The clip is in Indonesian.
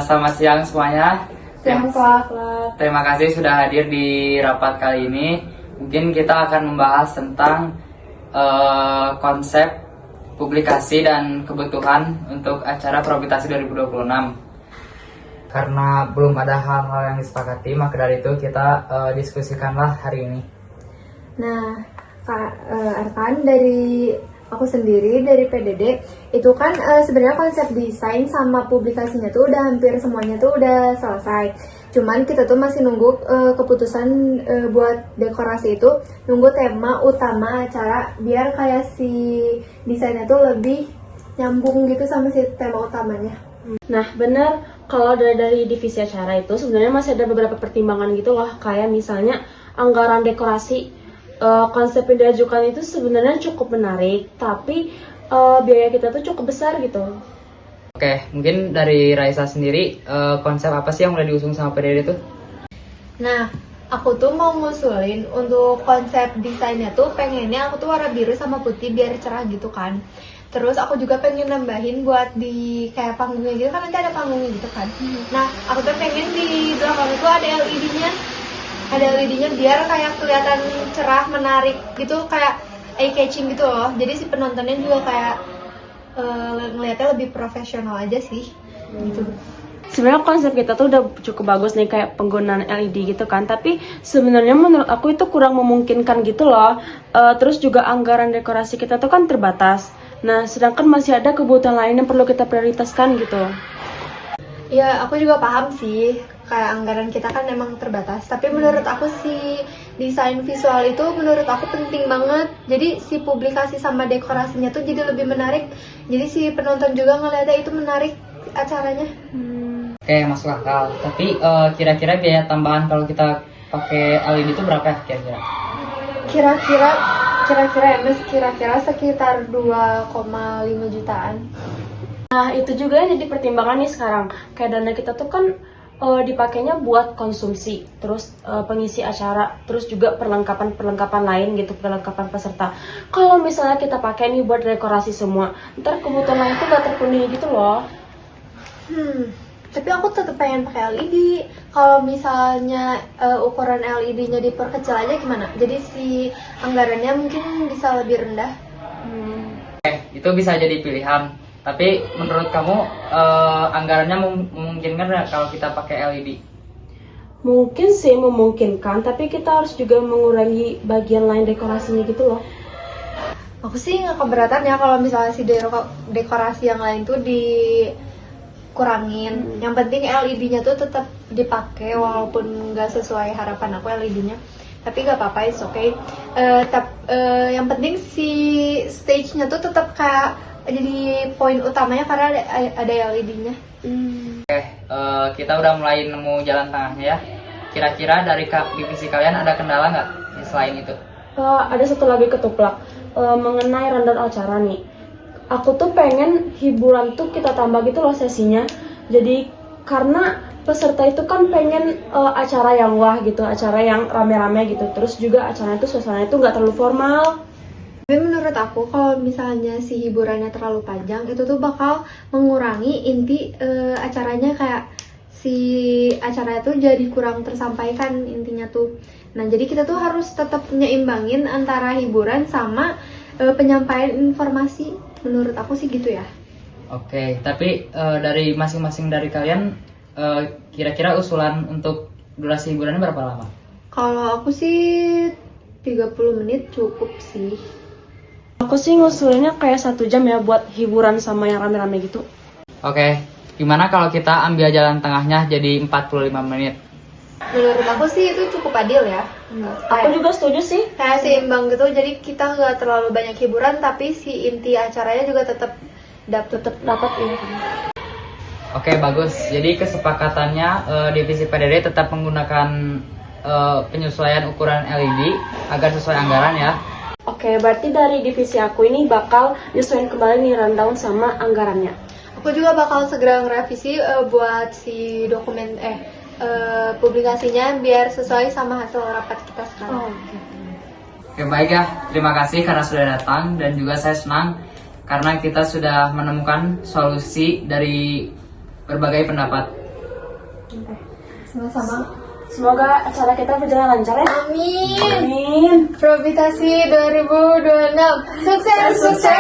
Selamat siang semuanya. Siang Kak. Terima kasih sudah hadir di rapat kali ini. Mungkin kita akan membahas tentang konsep publikasi dan kebutuhan untuk acara Probitasi 2026. Karena belum ada hal-hal yang disepakati, maka dari itu kita diskusikanlah hari ini. Nah, Kak Arkan, dari aku sendiri dari PDD itu kan sebenarnya konsep desain sama publikasinya tuh udah hampir semuanya tuh udah selesai. Cuman kita tuh masih nunggu keputusan buat dekorasi itu, nunggu tema utama acara biar kayak si desainnya tuh lebih nyambung gitu sama si tema utamanya. Nah, benar, kalau dari divisi acara itu sebenarnya masih ada beberapa pertimbangan gitu loh, kayak misalnya anggaran dekorasi. Konsep yang diajukan itu sebenarnya cukup menarik, tapi biaya kita tuh cukup besar gitu. Oke, mungkin dari Raisa sendiri, konsep apa sih yang udah diusung sama PDD tuh? Nah, aku tuh mau ngusulin untuk konsep desainnya tuh pengennya aku tuh warna biru sama putih biar cerah gitu kan. Terus aku juga pengen nambahin buat di kayak panggungnya gitu kan, nanti ada panggungnya gitu kan. Nah, aku tuh pengen di belakang itu ada LED-nya. Ada LED-nya biar kayak kelihatan cerah, menarik gitu, kayak eye catching gitu loh. Jadi si penontonnya juga kayak ngelihatnya lebih profesional aja sih. Gitu. Sebenarnya konsep kita tuh udah cukup bagus nih kayak penggunaan LED gitu kan, tapi sebenarnya menurut aku itu kurang memungkinkan gitu loh. Terus juga anggaran dekorasi kita tuh kan terbatas. Nah, sedangkan masih ada kebutuhan lain yang perlu kita prioritaskan gitu. Ya, aku juga paham sih, kayak anggaran kita kan emang terbatas. Tapi menurut aku si desain visual itu menurut aku penting banget. Jadi si publikasi sama dekorasinya tuh jadi lebih menarik. Jadi si penonton juga ngeliatnya itu menarik acaranya. Oke, masuk akal. Tapi kira-kira biaya tambahan kalau kita pakai LED itu berapa ya kira-kira? Kira-kira sekitar 2,5 jutaan. Nah, itu juga yang jadi pertimbangan nih sekarang. Kayak dana kita tuh kan dipakainya buat konsumsi, terus pengisi acara, terus juga perlengkapan lain gitu, perlengkapan peserta. Kalau misalnya kita pakai nih buat dekorasi semua, ntar kebutuhan lain tuh gak terpenuhi gitu loh. Tapi aku tetap pengen pakai LED. Kalau misalnya ukuran LED-nya diperkecil aja gimana? Jadi si anggarannya mungkin bisa lebih rendah. Oke, itu bisa jadi pilihan. Tapi menurut kamu anggarannya memungkinkan nggak kalau kita pakai LED? Mungkin sih memungkinkan, tapi kita harus juga mengurangi bagian lain dekorasinya gitu loh. Aku sih nggak keberatan ya kalau misalnya si dekorasi yang lain tuh dikurangin. Yang penting LED-nya tuh tetap dipakai walaupun nggak sesuai harapan aku LED-nya. Tapi nggak apa-apa, it's okay. Yang penting si stage-nya tuh tetap kayak jadi poin utamanya karena ada LED-nya. Oke, kita udah mulai nemu jalan tengahnya ya. Kira-kira dari divisi kalian ada kendala nggak selain itu? Ada satu lagi ketuplak mengenai rundown acara nih. Aku tuh pengen hiburan tuh kita tambah gitu loh sesinya. Jadi karena peserta itu kan pengen acara yang wah gitu, acara yang rame-rame gitu. Terus juga acaranya tuh suasananya tuh nggak terlalu formal. Tapi menurut aku kalau misalnya si hiburannya terlalu panjang itu tuh bakal mengurangi inti acaranya, kayak si acaranya tuh jadi kurang tersampaikan intinya tuh. Nah, jadi kita tuh harus tetap nyeimbangin antara hiburan sama penyampaian informasi. Menurut aku sih gitu ya. Oke, tapi dari masing-masing dari kalian kira-kira usulan untuk durasi hiburannya berapa lama? Kalau aku sih 30 menit cukup sih. Aku sih ngusulinnya kayak 1 jam ya buat hiburan sama yang rame-rame gitu. Oke, gimana kalau kita ambil jalan tengahnya jadi 45 menit? Menurut aku sih itu cukup adil ya. Aku juga setuju sih. Kayak seimbang gitu, jadi kita nggak terlalu banyak hiburan tapi si inti acaranya juga tetap dapat ini. Oke, bagus. Jadi kesepakatannya divisi PDD tetap menggunakan penyesuaian ukuran LED agar sesuai anggaran ya. Oke, berarti dari divisi aku ini bakal nyesuaiin kembali nih rundown sama anggarannya. Aku juga bakal segera ngerevisi buat si dokumen publikasinya biar sesuai sama hasil rapat kita sekarang. Oke, baik ya. Terima kasih karena sudah datang dan juga saya senang karena kita sudah menemukan solusi dari berbagai pendapat. Sama-sama. Semoga acara kita berjalan lancar ya. Amin. Amin. Probitasi 2026. Sukses, sukses.